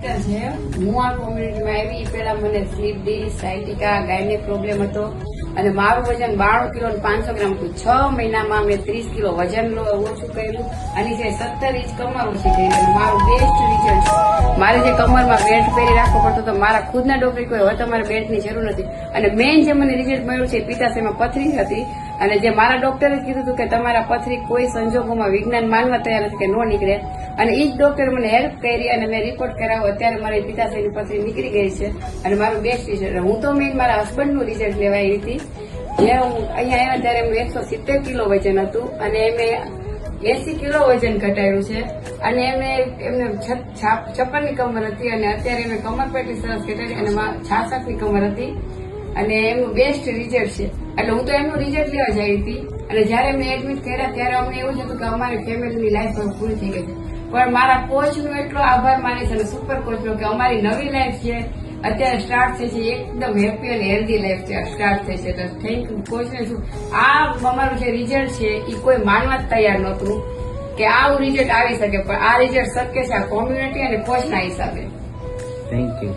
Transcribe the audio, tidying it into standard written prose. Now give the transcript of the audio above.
Doctor છે. હું આ કોમ્યુનિટીમાં આવી પેલા મને slip disc, sciatica, gynaec problem હતો અને મારું વજન 92 કિલો અને 500 ગ્રામ હતું. 6 મહિનામાં મેં 30 કિલો વજન ઓછું કર્યું અને જે 17 ઇંચ કમર ઓછી કરી અને મારું બેસ્ટ રિઝલ્ટ. મારે જે કમરમાં બેલ્ટ પહેરી રાખવો પડતો તો મારા ખુદના ડોક્ટરે કોઈ હવે તમારે બેલ્ટની જરૂર નથી. અને મેઇન જે મને રિઝલ્ટ મળ્યું છે પિત્તાશયમાં પથરી હતી અને જે મારા ડોક્ટરે કીધું હતું કે તમારા પથરી કોઈ સંજોગોમાં વિજ્ઞાન માનવા તૈયાર નથી કે ન નીકળે અને એ જ ડોક્ટરે મને હેલ્પ કરી અને મેં રિપોર્ટ કરાવ્યો. અત્યારે મારી પિત્તાશયની પથરી નીકળી ગઈ છે અને મારું બેસ્ટ રિઝલ્ટ. હું તો મેં મારા હસબન્ડનું રિઝલ્ટ લેવા આવી હતી. જે હું અહીંયા આવ્યા ત્યારે 170 કિલો વજન હતું અને મેં 80 કિલો વજન ઘટાડ્યું છે અને એમને 56 ની કમર હતી અને અત્યારે મેં કમર પર એટલી સરસ ઘટાડી અને 66 ની કમર હતી અને એમનું બેસ્ટ રિઝલ્ટ છે. એટલે હું તો એમનું રિઝલ્ટ લેવા જઈ હતી અને જયારે મેં એડમિટ કર્યા ત્યારે અમને એવું જ હતું કે અમારી ફેમિલીની લાઈફ હવે પૂરી થઈ ગઈ છે. પણ મારા કોચનો એટલો આભાર માનીશ અને સુપર કોચનો કે અમારી નવી લાઈફ છે અત્યારે સ્ટાર્ટ થઈ છે. એકદમ હેપી અને હેલ્ધી લાઈફ છે સ્ટાર્ટ થઈ છે. એટલે થેન્ક યુ કોચને. શું આ અમારું જે રિઝલ્ટ છે એ કોઈ માનવા જ તૈયાર નહોતું કે આવું રિઝલ્ટ આવી શકે, પણ આ રિઝલ્ટ શક્ય છે આ કોમ્યુનિટી અને કોચના હિસાબે. Thank you.